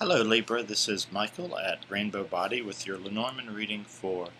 Hello Libra, this is Michael at Rainbow Body with your Lenormand reading for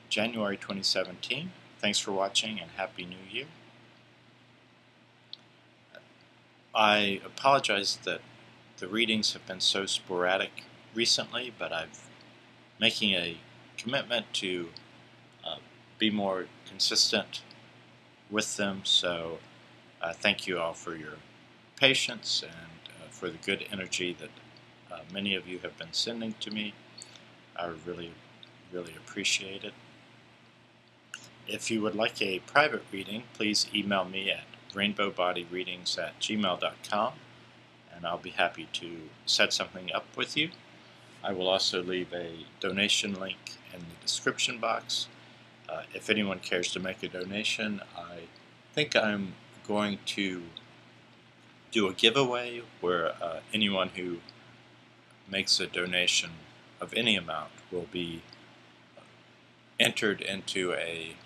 January 2017. Thanks for watching and Happy New Year. I apologize that the readings have been so sporadic recently, but I'm making a commitment to be more consistent with them, so thank you all for your patience and for the good energy that many of you have been sending to me. I really appreciate it. If you would like a private reading, please email me at rainbowbodyreadings@gmail.com and I'll be happy to set something up with you. I will also leave a donation link in the description box. If anyone cares to make a donation, I think I'm going to do a giveaway where anyone who makes a donation of any amount will be entered into a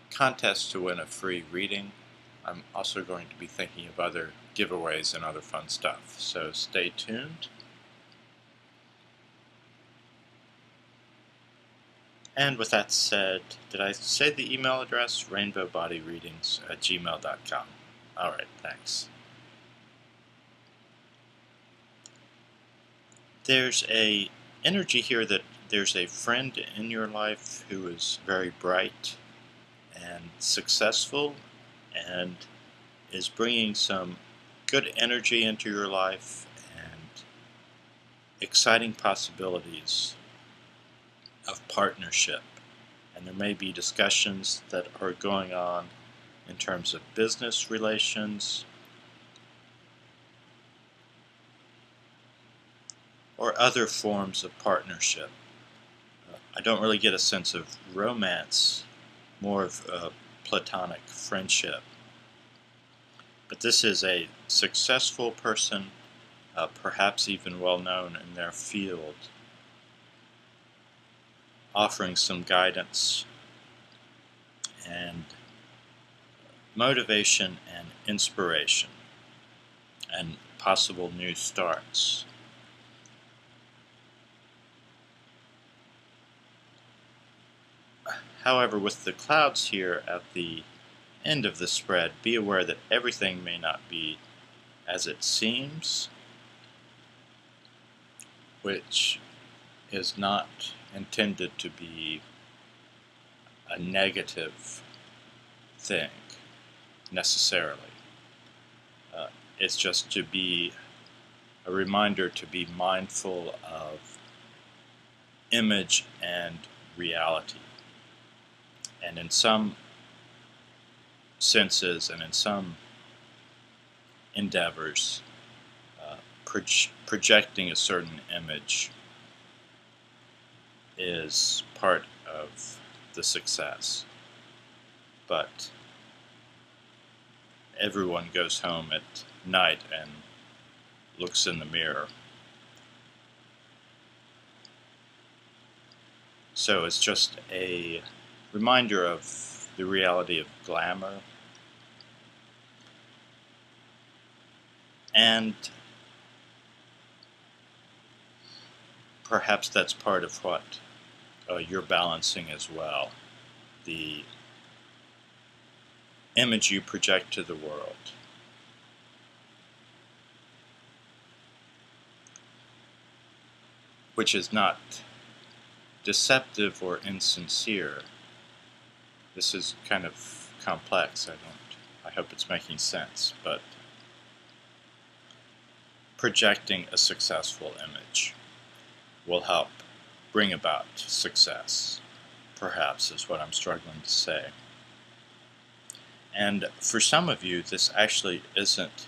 contest to win a free reading. I'm also going to be thinking of other giveaways and other fun stuff, so stay tuned. And with that said, did I say the email address? rainbowbodyreadings@gmail.com. Alright, thanks. There's a energy here that there's a friend in your life who is very bright and successful and is bringing some good energy into your life and exciting possibilities of partnership. And there may be discussions that are going on in terms of business relations or other forms of partnership. I don't really get a sense of romance, more of a platonic friendship. But this is a successful person, perhaps even well known in their field, offering some guidance and motivation and inspiration and possible new starts. However, with the clouds here at the end of the spread, be aware that everything may not be as it seems, which is not intended to be a negative thing necessarily. It's just to be a reminder to be mindful of image and reality. And in some senses and in some endeavors, projecting a certain image is part of the success. But everyone goes home at night and looks in the mirror. So it's just a reminder of the reality of glamour, and perhaps that's part of what you're balancing as well, the image you project to the world. Which is not deceptive or insincere. This is kind of complex. I hope it's making sense, but projecting a successful image will help bring about success, perhaps, is what I'm struggling to say. And for some of you, this actually isn't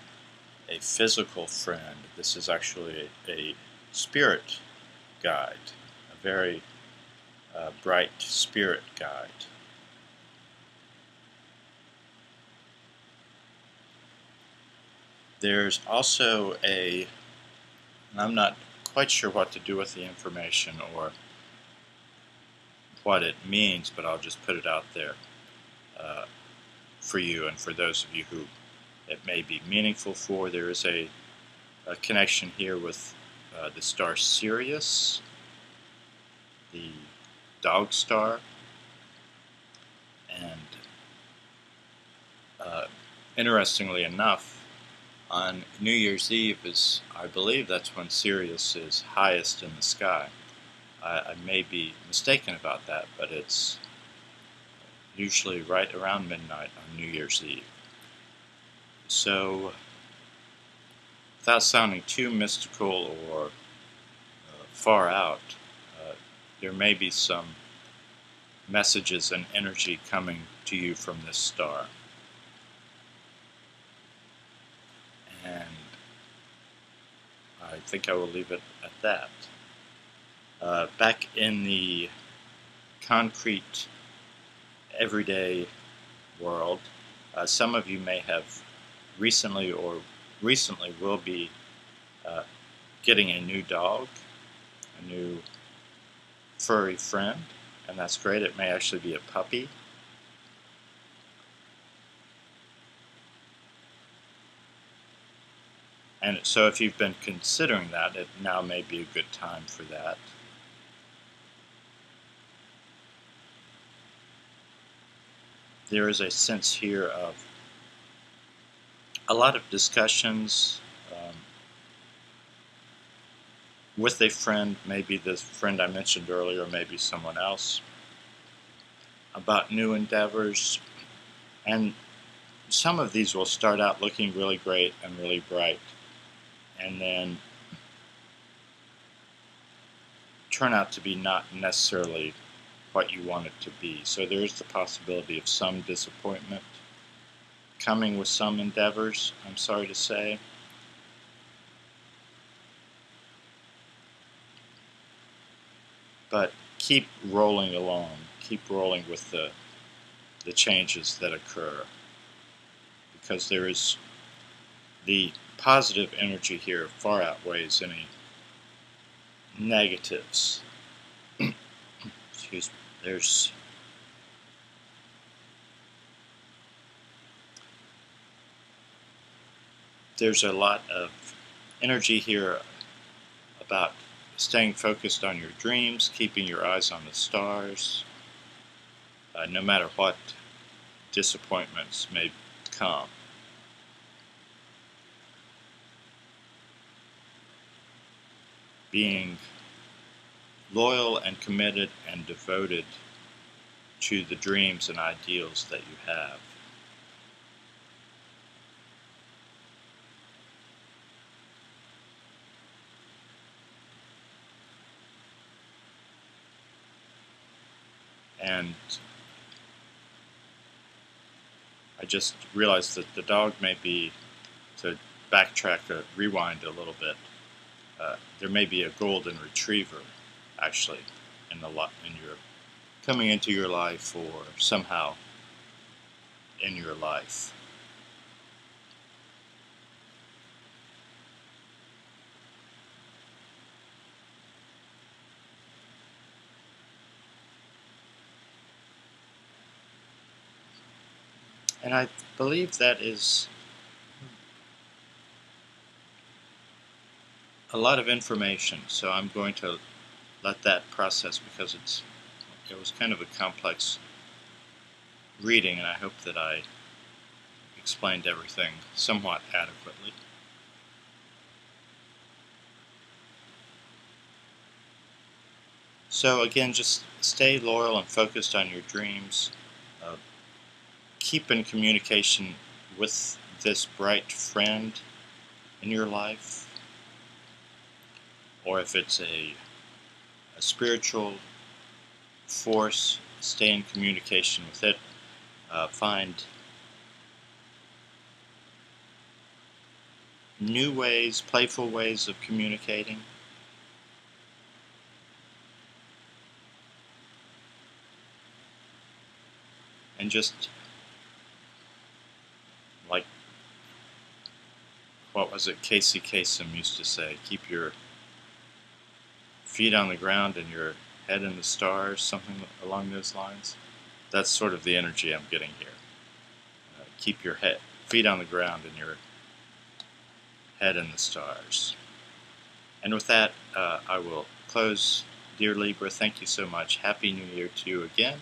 a physical friend. This is actually a spirit guide, a very bright spirit guide. There's also and I'm not quite sure what to do with the information or what it means, but I'll just put it out there for you and for those of you who it may be meaningful for. There is a connection here with the star Sirius, the dog star, and interestingly enough, on New Year's Eve I believe that's when Sirius is highest in the sky. I may be mistaken about that, but it's usually right around midnight on New Year's Eve. So, without sounding too mystical or far out, there may be some messages and energy coming to you from this star. And I think I will leave it at that. Back in the concrete, everyday world, some of you may have recently will be getting a new dog, a new furry friend, and that's great. It may actually be a puppy. And so if you've been considering that, it now may be a good time for that. There is a sense here of a lot of discussions with a friend, maybe the friend I mentioned earlier, maybe someone else, about new endeavors. And some of these will start out looking really great and really bright, and then turn out to be not necessarily what you want it to be. So there is the possibility of some disappointment coming with some endeavors, I'm sorry to say. But keep rolling along. Keep rolling with the changes that occur. Because there is the positive energy here far outweighs any negatives. Excuse me. There's a lot of energy here about staying focused on your dreams, keeping your eyes on the stars, no matter what disappointments may come. Being loyal and committed and devoted to the dreams and ideals that you have. And I just realized that the dog may be, to backtrack, rewind a little bit, there may be a golden retriever actually in your coming into your life, or somehow in your life. And I believe that is a lot of information, so I'm going to let that process, because it was kind of a complex reading, and I hope that I explained everything somewhat adequately. So again, just stay loyal and focused on your dreams. Keep in communication with this bright friend in your life, or if it's a spiritual force, stay in communication with it. Find new ways, playful ways of communicating. And just, like, what was it Casey Kasem used to say, keep your feet on the ground and your head in the stars, something along those lines. That's sort of the energy I'm getting here. Keep your feet on the ground and your head in the stars. And with that, I will close. Dear Libra, thank you so much. Happy New Year to you again,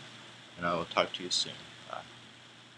and I will talk to you soon.